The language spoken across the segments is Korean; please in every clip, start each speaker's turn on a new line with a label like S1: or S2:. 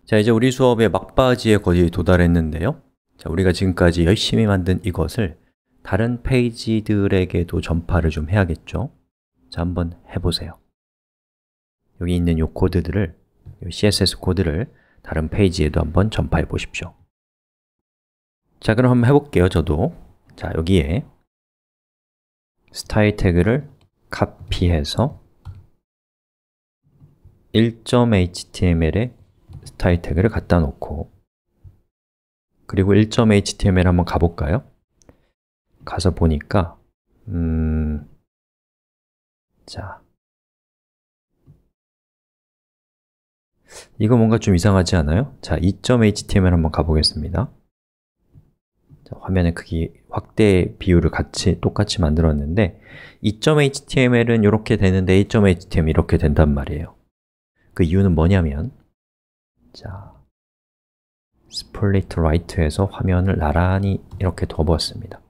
S1: 자, 이제 우리 수업의 막바지에 거의 도달했는데요. 자, 우리가 지금까지 열심히 만든 이것을 다른 페이지들에게도 전파를 좀 해야겠죠. 자, 한번 해보세요. 여기 있는 이 코드들을, 이 CSS 코드를 다른 페이지에도 한번 전파해 보십시오. 자, 그럼 한번 해볼게요, 저도. 자, 여기에 스타일 태그를 카피해서 1.html에 스타일 태그를 갖다 놓고, 그리고 1.html 한번 가볼까요? 가서 보니까 자, 이거 뭔가 좀 이상하지 않아요? 자, 2.html 한번 가보겠습니다. 자, 화면의 크기 확대 비율을 똑같이 만들었는데 2.html은 이렇게 되는데 1.html 이렇게 된단 말이에요. 그 이유는 뭐냐면, 자, 스플릿 라이트에서 화면을 나란히 이렇게 덮었습니다.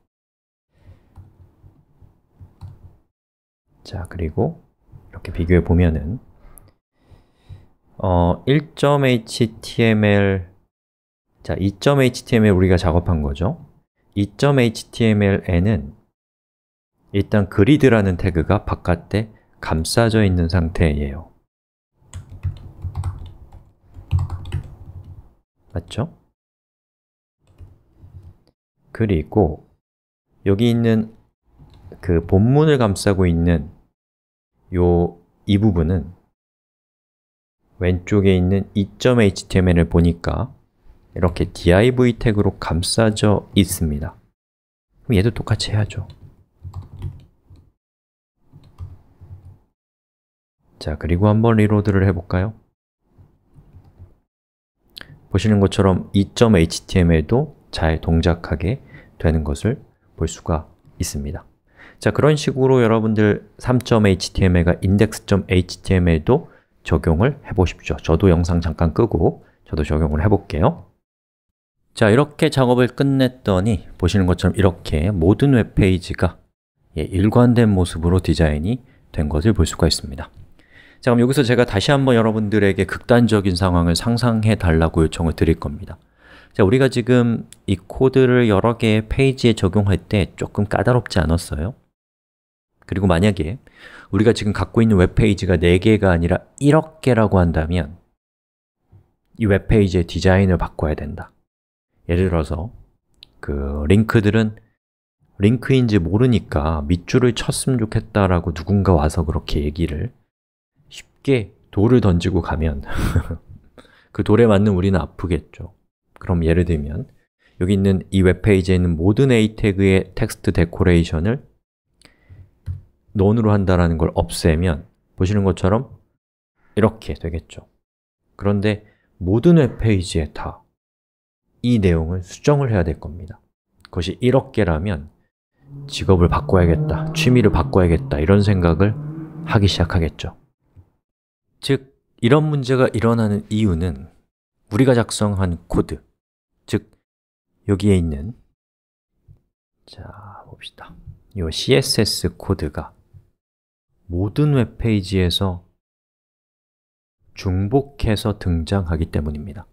S1: 자, 그리고 이렇게 비교해 보면은 1.html, 자, 2.html 우리가 작업한 거죠. 2.html에는 일단 그리드라는 태그가 바깥에 감싸져 있는 상태예요. 맞죠? 그리고 여기 있는 그 본문을 감싸고 있는 이 부분은 왼쪽에 있는 2.html을 보니까 이렇게 div 태그로 감싸져 있습니다. 그럼 얘도 똑같이 해야죠. 자, 그리고 한번 리로드를 해볼까요? 보시는 것처럼 2.html도 잘 동작하게 되는 것을 볼 수가 있습니다. 자, 그런 식으로 여러분들 3.html과 index.html도 적용을 해보십시오. 저도 영상 잠깐 끄고 저도 적용을 해볼게요. 자, 이렇게 작업을 끝냈더니 보시는 것처럼 이렇게 모든 웹페이지가 일관된 모습으로 디자인이 된 것을 볼 수가 있습니다. 자, 그럼 여기서 제가 다시 한번 여러분들에게 극단적인 상황을 상상해 달라고 요청을 드릴 겁니다. 자, 우리가 지금 이 코드를 여러 개의 페이지에 적용할 때 조금 까다롭지 않았어요? 그리고 만약에 우리가 지금 갖고 있는 웹페이지가 4개가 아니라 1억 개라고 한다면 이 웹페이지의 디자인을 바꿔야 된다. 예를 들어서 그 링크들은 링크인지 모르니까 밑줄을 쳤으면 좋겠다라고 누군가 와서 그렇게 얘기를 쉽게 돌을 던지고 가면 그 돌에 맞는 우리는 아프겠죠. 그럼 예를 들면 여기 있는 이 웹페이지에 있는 모든 A 태그의 텍스트 데코레이션을 none으로 한다는 걸 없애면 보시는 것처럼 이렇게 되겠죠. 그런데 모든 웹페이지에 다 이 내용을 수정을 해야 될 겁니다. 그것이 1억 개라면 직업을 바꿔야겠다, 취미를 바꿔야겠다 이런 생각을 하기 시작하겠죠. 즉, 이런 문제가 일어나는 이유는 우리가 작성한 코드, 즉 여기에 있는, 자, 봅시다. 이 CSS 코드가 모든 웹페이지에서 중복해서 등장하기 때문입니다.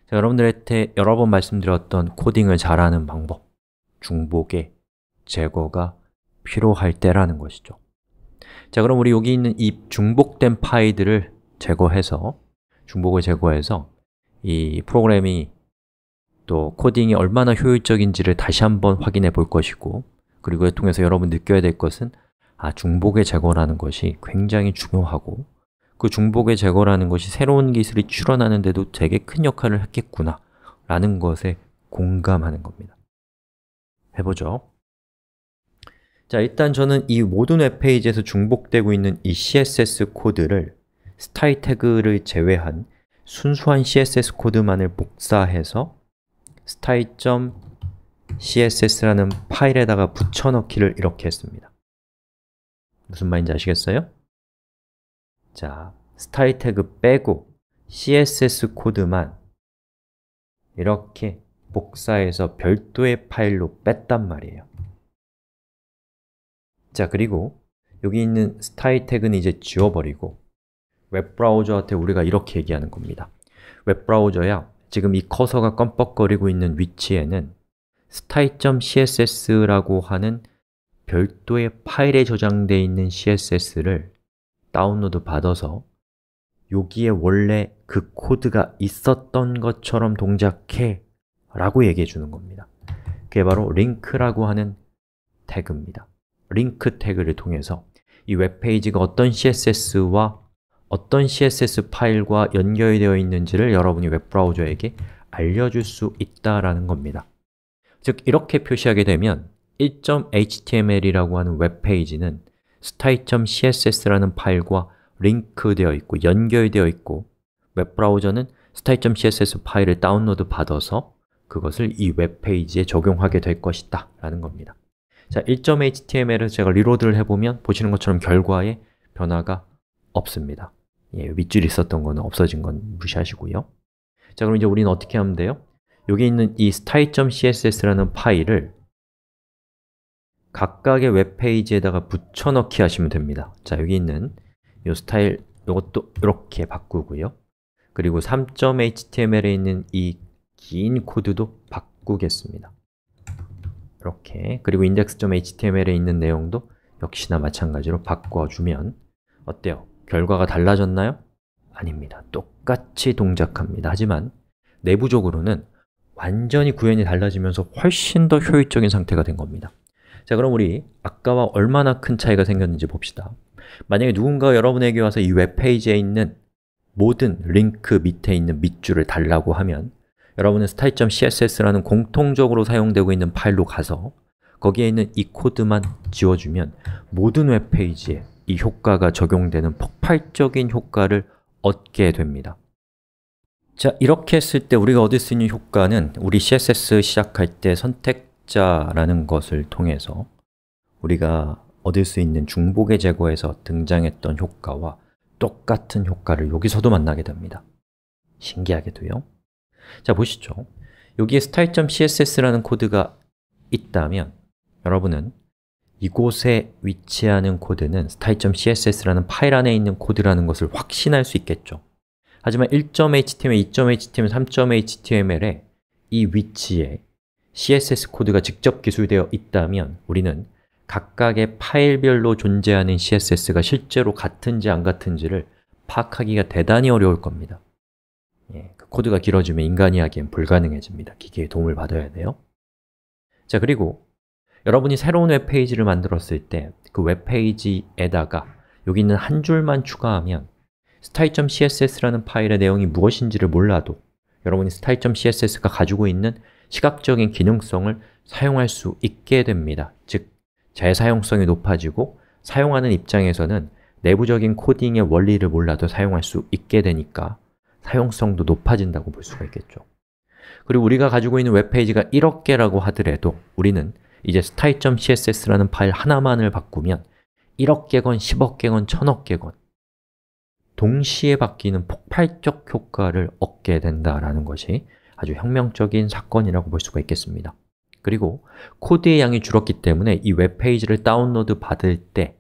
S1: 자, 여러분들한테 여러 번 말씀드렸던 코딩을 잘하는 방법, 중복의 제거가 필요할 때라는 것이죠. 자, 그럼 우리 여기 있는 이 중복된 파일들을 중복을 제거해서 이 프로그램이 또 코딩이 얼마나 효율적인지를 다시 한번 확인해 볼 것이고, 그리고 이걸 통해서 여러분 느껴야 될 것은 중복의 제거라는 것이 굉장히 중요하고 그 중복의 제거라는 것이 새로운 기술이 출현하는데도 되게 큰 역할을 했겠구나 라는 것에 공감하는 겁니다. 해보죠. 자, 일단 저는 이 모든 웹페이지에서 중복되고 있는 이 CSS 코드를 스타일 태그를 제외한 순수한 CSS 코드만을 복사해서 style.css라는 파일에다가 붙여넣기를 이렇게 했습니다. 무슨 말인지 아시겠어요? 자, 스타일 태그 빼고 CSS 코드만 이렇게 복사해서 별도의 파일로 뺐단 말이에요. 자, 그리고 여기 있는 스타일 태그는 이제 지워버리고 웹브라우저한테 우리가 이렇게 얘기하는 겁니다. 웹브라우저야 지금 이 커서가 껌뻑거리고 있는 위치에는 style.css라고 하는 별도의 파일에 저장되어 있는 CSS를 다운로드 받아서 여기에 원래 그 코드가 있었던 것처럼 동작해 라고 얘기해 주는 겁니다. 그게 바로 링크라고 하는 태그입니다. 링크 태그를 통해서 이 웹페이지가 어떤 CSS와 어떤 CSS 파일과 연결이 되어 있는지를 여러분이 웹브라우저에게 알려줄 수 있다라는 겁니다. 즉, 이렇게 표시하게 되면 1.html이라고 하는 웹페이지는 style.css라는 파일과 링크되어 있고 연결되어 있고 웹브라우저는 style.css 파일을 다운로드 받아서 그것을 이 웹페이지에 적용하게 될 것이다 라는 겁니다. 자, 1.html을 제가 리로드를 해보면 보시는 것처럼 결과에 변화가 없습니다. 예, 윗줄이 있었던 거는 없어진 건 무시하시고요. 자, 그럼 이제 우리는 어떻게 하면 돼요? 여기 있는 이 style.css라는 파일을 각각의 웹페이지에다가 붙여넣기 하시면 됩니다. 자, 여기 있는 이 스타일, 이것도 이렇게 바꾸고요. 그리고 3.html에 있는 이 긴 코드도 바꾸겠습니다. 이렇게. 그리고 index.html에 있는 내용도 역시나 마찬가지로 바꿔주면 어때요? 결과가 달라졌나요? 아닙니다. 똑같이 동작합니다. 하지만 내부적으로는 완전히 구현이 달라지면서 훨씬 더 효율적인 상태가 된 겁니다. 자, 그럼 우리 아까와 얼마나 큰 차이가 생겼는지 봅시다. 만약에 누군가 여러분에게 와서 이 웹페이지에 있는 모든 링크 밑에 있는 밑줄을 달라고 하면 여러분은 style.css라는 공통적으로 사용되고 있는 파일로 가서 거기에 있는 이 코드만 지워주면 모든 웹페이지에 이 효과가 적용되는 폭발적인 효과를 얻게 됩니다. 자, 이렇게 했을 때 우리가 얻을 수 있는 효과는 우리 CSS 시작할 때 선택자라는 것을 통해서 우리가 얻을 수 있는 중복의 제거에서 등장했던 효과와 똑같은 효과를 여기서도 만나게 됩니다. 신기하게도요. 자, 보시죠. 여기에 style.css라는 코드가 있다면 여러분은 이곳에 위치하는 코드는 style.css라는 파일 안에 있는 코드라는 것을 확신할 수 있겠죠. 하지만 1.html, 2.html, 3.html에 이 위치에 CSS 코드가 직접 기술되어 있다면 우리는 각각의 파일별로 존재하는 CSS가 실제로 같은지 안 같은지를 파악하기가 대단히 어려울 겁니다. 예, 그 코드가 길어지면 인간이 하기엔 불가능해집니다. 기계의 도움을 받아야 돼요. 자, 그리고 여러분이 새로운 웹페이지를 만들었을 때 그 웹페이지에다가 여기 있는 한 줄만 추가하면 style.css라는 파일의 내용이 무엇인지를 몰라도 여러분이 style.css가 가지고 있는 시각적인 기능성을 사용할 수 있게 됩니다. 즉, 재사용성이 높아지고 사용하는 입장에서는 내부적인 코딩의 원리를 몰라도 사용할 수 있게 되니까 사용성도 높아진다고 볼 수가 있겠죠. 그리고 우리가 가지고 있는 웹페이지가 1억 개라고 하더라도 우리는 이제 style.css라는 파일 하나만을 바꾸면 1억 개건 10억 개건 1000억 개건 동시에 바뀌는 폭발적 효과를 얻게 된다라는 것이 아주 혁명적인 사건이라고 볼 수가 있겠습니다. 그리고 코드의 양이 줄었기 때문에 이 웹페이지를 다운로드 받을 때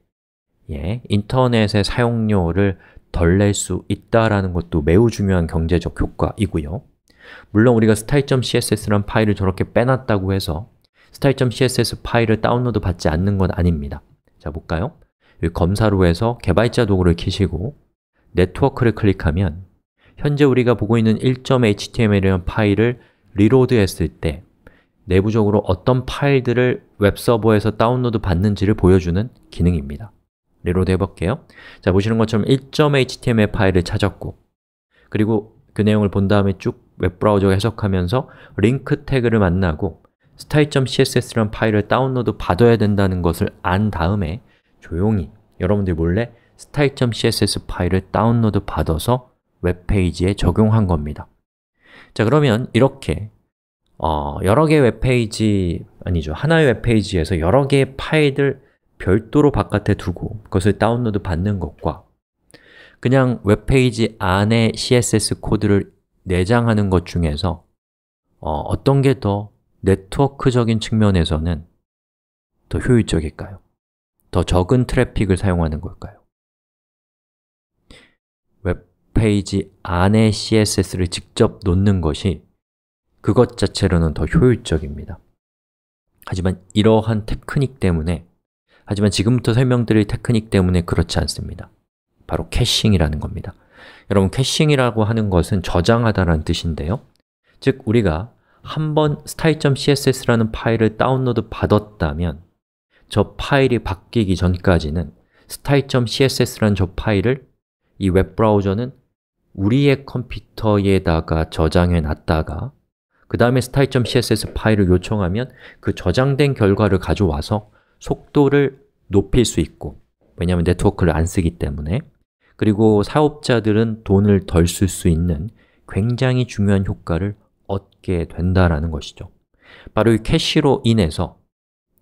S1: 인터넷의 사용료를 덜 낼 수 있다라는 것도 매우 중요한 경제적 효과이고요. 물론 우리가 style.css라는 파일을 저렇게 빼놨다고 해서 style.css 파일을 다운로드 받지 않는 건 아닙니다. 자, 볼까요? 여기 검사로에서 개발자 도구를 켜시고 네트워크를 클릭하면 현재 우리가 보고 있는 1.html이라는 파일을 리로드 했을 때 내부적으로 어떤 파일들을 웹서버에서 다운로드 받는지를 보여주는 기능입니다. 리로드 해볼게요. 자, 보시는 것처럼 1.html 파일을 찾았고 그리고 그 내용을 본 다음에 쭉 웹브라우저가 해석하면서 링크 태그를 만나고 style.css라는 파일을 다운로드 받아야 된다는 것을 안 다음에 조용히 여러분들 몰래 style.css 파일을 다운로드 받아서 웹페이지에 적용한 겁니다. 자, 그러면 이렇게 여러 개의 웹페이지, 아니죠, 하나의 웹페이지에서 여러 개의 파일을 별도로 바깥에 두고 그것을 다운로드 받는 것과 그냥 웹페이지 안에 CSS 코드를 내장하는 것 중에서 어떤 게 더 네트워크적인 측면에서는 더 효율적일까요? 더 적은 트래픽을 사용하는 걸까요? 웹페이지 안에 CSS를 직접 놓는 것이 그것 자체로는 더 효율적입니다. 하지만 이러한 테크닉 때문에, 하지만 지금부터 설명드릴 테크닉 때문에 그렇지 않습니다. 바로 캐싱이라는 겁니다. 여러분, 캐싱이라고 하는 것은 저장하다라는 뜻인데요, 즉 우리가 한번 style.css라는 파일을 다운로드 받았다면 저 파일이 바뀌기 전까지는 style.css라는 저 파일을 이 웹브라우저는 우리의 컴퓨터에다가 저장해 놨다가 그 다음에 style.css 파일을 요청하면 그 저장된 결과를 가져와서 속도를 높일 수 있고, 왜냐하면 네트워크를 안 쓰기 때문에, 그리고 사업자들은 돈을 덜 쓸 수 있는 굉장히 중요한 효과를 얻게 된다라는 것이죠. 바로 이 캐시로 인해서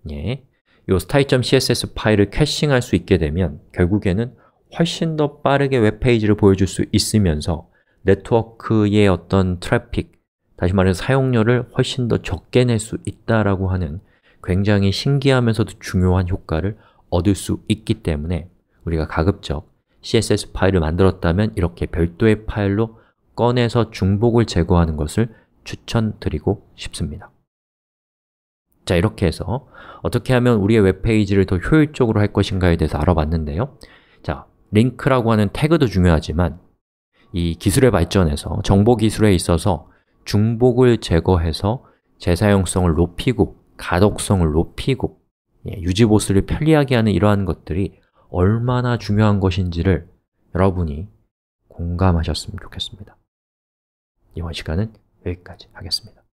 S1: 이 style.css 파일을 캐싱할 수 있게 되면 결국에는 훨씬 더 빠르게 웹페이지를 보여줄 수 있으면서 네트워크의 어떤 트래픽, 다시 말해서 사용료를 훨씬 더 적게 낼 수 있다라고 하는 굉장히 신기하면서도 중요한 효과를 얻을 수 있기 때문에 우리가 가급적 CSS 파일을 만들었다면 이렇게 별도의 파일로 꺼내서 중복을 제거하는 것을 추천드리고 싶습니다. 자, 이렇게 해서 어떻게 하면 우리의 웹페이지를 더 효율적으로 할 것인가에 대해서 알아봤는데요, 자, 링크라고 하는 태그도 중요하지만 이 기술의 발전에서, 정보 기술에 있어서 중복을 제거해서 재사용성을 높이고 가독성을 높이고 유지 보수를 편리하게 하는 이러한 것들이 얼마나 중요한 것인지를 여러분이 공감하셨으면 좋겠습니다. 이번 시간은 여기까지 하겠습니다.